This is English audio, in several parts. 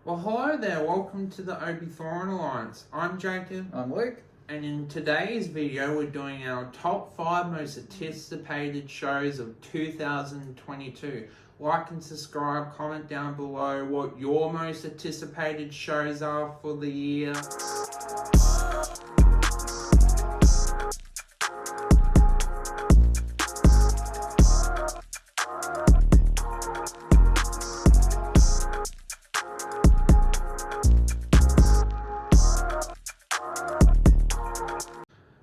Well, hello there. Welcome to the Obi-Wan Alliance. I'm Jacob. I'm Luke. And in today's video, we're doing our top 5 most anticipated shows of 2022. Like and subscribe, comment down below what your most anticipated shows are for the year.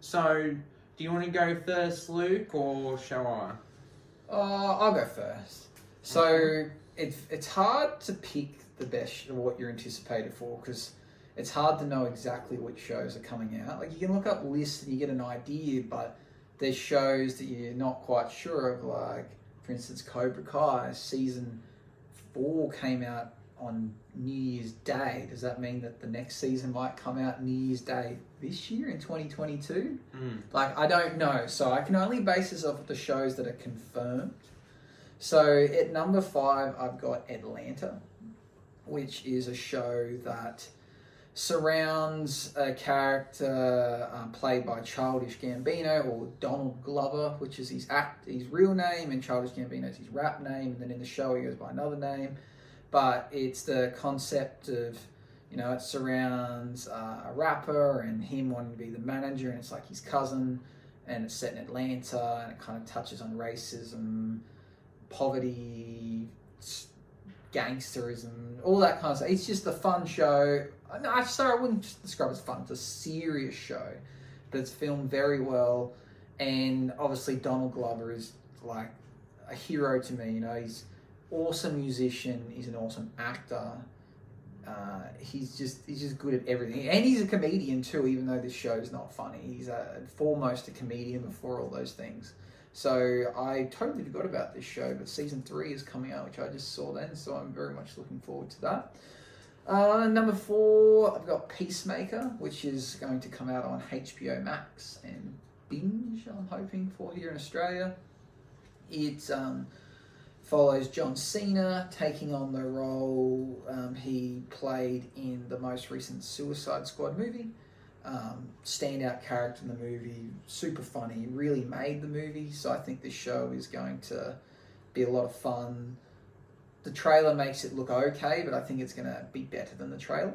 So, do you want to go first, Luke, or shall I? I'll go first. So it's hard to pick the best or what you're anticipated for because it's hard to know exactly which shows are coming out. Like, you can look up lists and you get an idea, but there's shows that you're not quite sure of. Like, for instance, Cobra Kai season 4 came out on New Year's Day. Does that mean that the next season might come out New Year's Day this year in 2022? Like, I don't know. So I can only base this off of the shows that are confirmed. So at number 5, I've got Atlanta, which is a show that surrounds a character played by Childish Gambino, or Donald Glover, which is his real name, and Childish Gambino is his rap name, and then in the show he goes by another name. But it's the concept of, it surrounds a rapper and him wanting to be the manager, and it's like his cousin, and it's set in Atlanta, and it kind of touches on racism, poverty, gangsterism, all that kind of stuff. It's just a fun show. No, I wouldn't describe it as fun. It's a serious show, but it's filmed very well, and obviously Donald Glover is like a hero to me. He's awesome musician. He's an awesome actor. He's just good at everything, and he's a comedian too. Even though this show is not funny, he's foremost a comedian before all those things. So I totally forgot about this show, but season 3 is coming out, which I just saw then. So I'm very much looking forward to that. Number 4, I've got Peacemaker, which is going to come out on HBO Max and Binge. I'm hoping for here in Australia. It follows John Cena taking on the role he played in the most recent Suicide Squad movie. Standout character in the movie, super funny, really made the movie, so I think this show is going to be a lot of fun. The trailer makes it look okay, but I think it's going to be better than the trailer.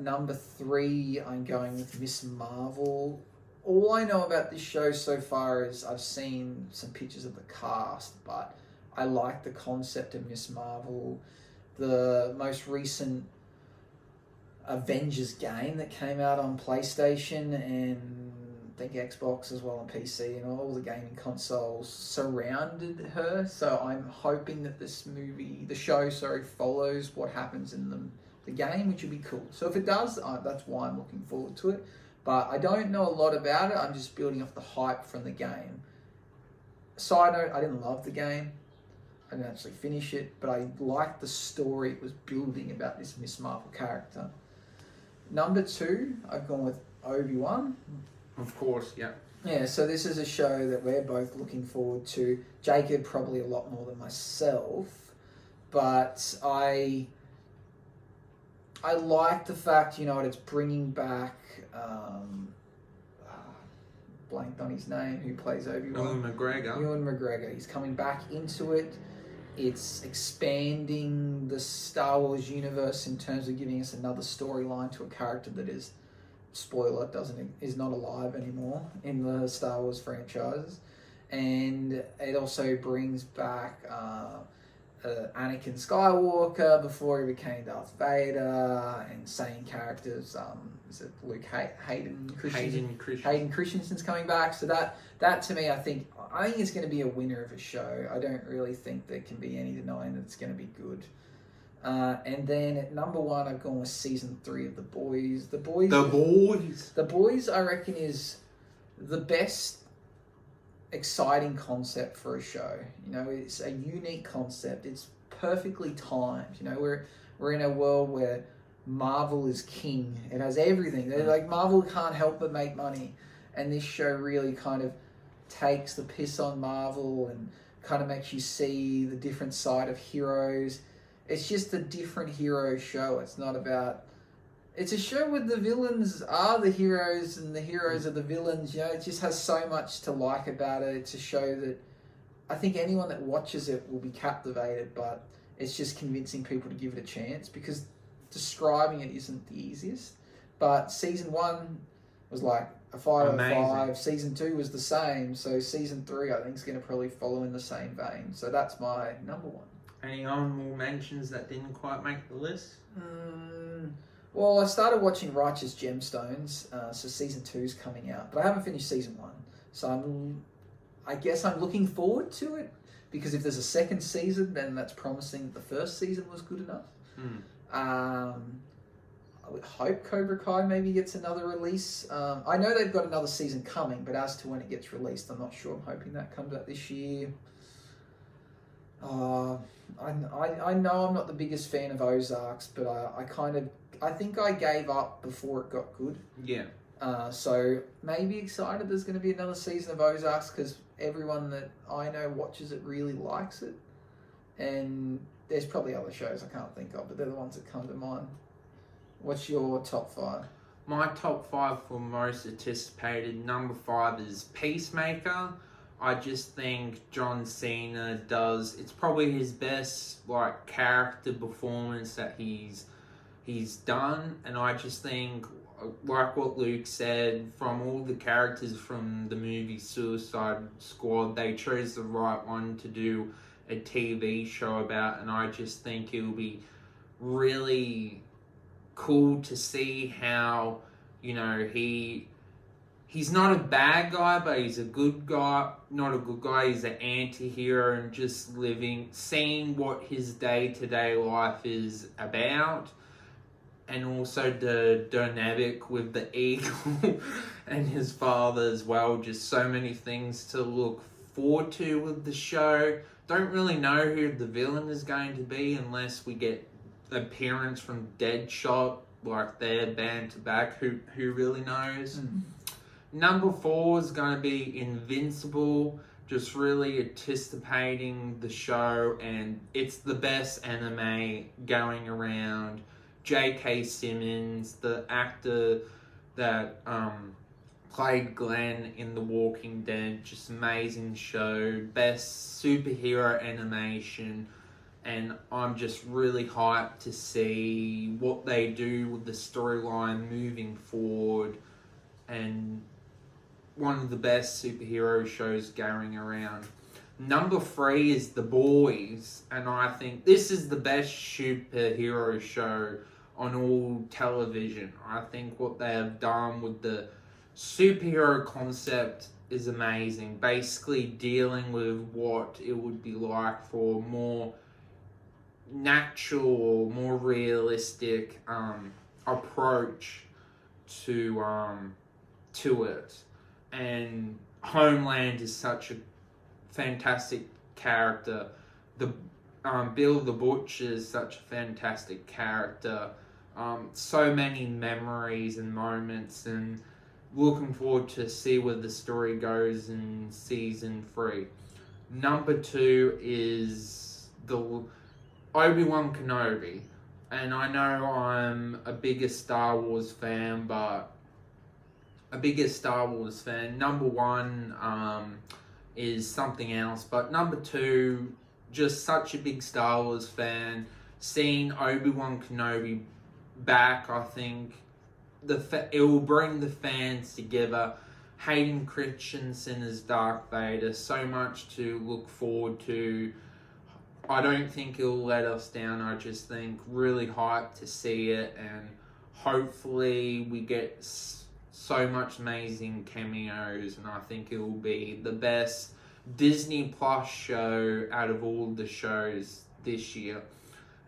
Number 3, I'm going with Miss Marvel. All I know about this show so far is I've seen some pictures of the cast, but I like the concept of Miss Marvel. The most recent Avengers game that came out on PlayStation and I think Xbox as well on PC, and all the gaming consoles surrounded her. So I'm hoping that the show follows what happens in the game, which would be cool. So if it does, that's why I'm looking forward to it. But I don't know a lot about it. I'm just building off the hype from the game. Side note, I didn't love the game. I didn't actually finish it, but I liked the story it was building about this Miss Marvel character. Number 2, I've gone with Obi-Wan. Of course, yeah. Yeah, so this is a show that we're both looking forward to. Jacob probably a lot more than myself, but I like the fact, it's bringing back, blanked on his name, who plays Obi-Wan. Ewan McGregor. He's coming back into it. It's expanding the Star Wars universe in terms of giving us another storyline to a character that is, spoiler, is not alive anymore in the Star Wars franchise. And it also brings back Anakin Skywalker before he became Darth Vader, and same characters. Is it Luke Hayden Christensen? Hayden Christensen's coming back. So that to me, I think it's going to be a winner of a show. I don't really think there can be any denying that it's going to be good. And then at number 1, I've gone with season 3 of The Boys. The Boys, I reckon, is the best exciting concept for a show. It's a unique concept. It's perfectly timed. We're in a world where Marvel is king. It has everything. They're like, Marvel can't help but make money, and this show really kind of takes the piss on Marvel and kind of makes you see the different side of heroes. it's just a different hero show. It's not about... It's a show where the villains are the heroes and the heroes are the villains. You know, it just has so much to like about it. It's a show that I think anyone that watches it will be captivated, but it's just convincing people to give it a chance because describing it isn't the easiest. But season 1 was like a 5 out of 5. Season 2 was the same. So season 3 I think is going to probably follow in the same vein. So that's my number 1. Any honorable mentions that didn't quite make the list? Well, I started watching Righteous Gemstones, so season 2's coming out, but I haven't finished season 1. So I guess I'm looking forward to it, because if there's a second season, then that's promising that the first season was good enough. I would hope Cobra Kai maybe gets another release. I know they've got another season coming, but as to when it gets released, I'm not sure. I'm hoping that comes out this year. I know I'm not the biggest fan of Ozarks, but I think I gave up before it got good. Yeah. So maybe excited there's going to be another season of Ozarks because everyone that I know watches it really likes it. And there's probably other shows I can't think of, but they're the ones that come to mind. What's your top 5? My top 5 for most anticipated, number 5 is Peacemaker. I just think John Cena it's probably his best character performance that he's done, and I just think, like what Luke said, from all the characters from the movie Suicide Squad, they chose the right one to do a TV show about, and I just think it'll be really cool to see how, he's not a bad guy, but he's a good guy. Not a good guy, he's an anti-hero, and just seeing what his day-to-day life is about. And also the dynamic with the eagle and his father as well. Just so many things to look forward to with the show. Don't really know who the villain is going to be unless we get appearance from Deadshot, they're band to back. Who really knows? Number 4 is going to be Invincible. Just really anticipating the show, and it's the best anime going around. J.K. Simmons, the actor that played Glenn in The Walking Dead, just amazing show, best superhero animation, and I'm just really hyped to see what they do with the storyline moving forward, and one of the best superhero shows going around. Number 3 is The Boys, and I think this is the best superhero show on all television. I think what they have done with the superhero concept is amazing. Basically dealing with what it would be like for more natural, more realistic approach to it. And Homeland is such a fantastic character. Bill the Butcher is such a fantastic character. So many memories and moments, and looking forward to see where the story goes in season 3. Number 2 is the Obi-Wan Kenobi, and I know I'm a bigger Star Wars fan, Number 1 is something else, but number 2, just such a big Star Wars fan. Seeing Obi-Wan Kenobi back, I think it will bring the fans together. Hayden Christensen as Darth Vader, so much to look forward to. I don't think it'll let us down. I just think really hyped to see it, and hopefully we get so much amazing cameos, and I think it will be the best Disney Plus show out of all the shows this year.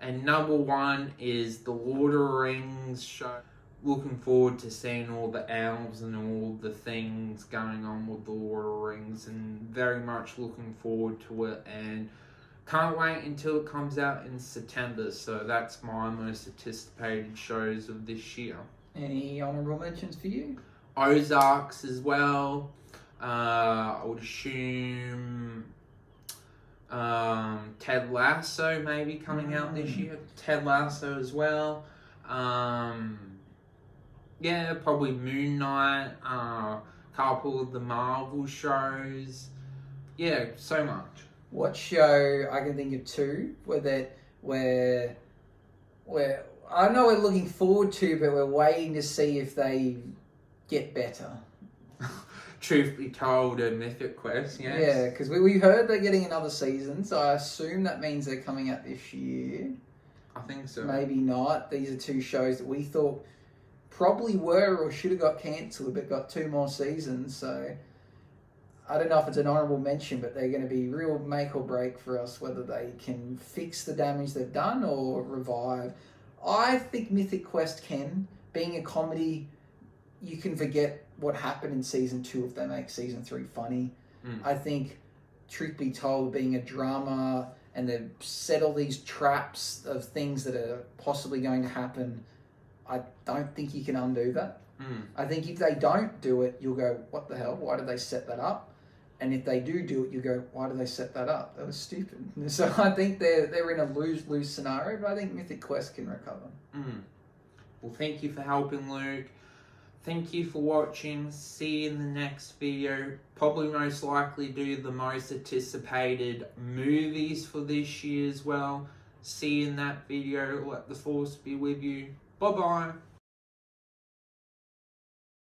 And number 1 is the Lord of the Rings show. Looking forward to seeing all the elves and all the things going on with the Lord of the Rings, and very much looking forward to it, and can't wait until it comes out in September. So that's my most anticipated shows of this year. Any honourable mentions for you? Ozarks as well. I would assume Ted Lasso maybe coming out this year. Ted Lasso as well. Yeah, probably Moon Knight. Couple of the Marvel shows. Yeah, so much. What show I can think of two where I know we're looking forward to, but we're waiting to see if they get better. Truth be told, a Mythic Quest, yes. Yeah, because we heard they're getting another season, so I assume that means they're coming out this year. I think so. Maybe not. These are two shows that we thought probably were or should have got cancelled, but got 2 more seasons, so I don't know if it's an honourable mention, but they're going to be real make or break for us, whether they can fix the damage they've done or revive. I think Mythic Quest can. Being a comedy, you can forget what happened in season 2 if they make season 3 funny. I think, truth be told, being a drama and they've set all these traps of things that are possibly going to happen, I don't think you can undo that. I think if they don't do it, you'll go, what the hell? Why did they set that up? And if they do it, you go, why did they set that up? That was stupid. So I think they're in a lose-lose scenario, but I think Mythic Quest can recover. Well, thank you for helping, Luke. Thank you for watching. See you in the next video. Probably most likely do the most anticipated movies for this year as well. See you in that video. Let the force be with you. Bye-bye.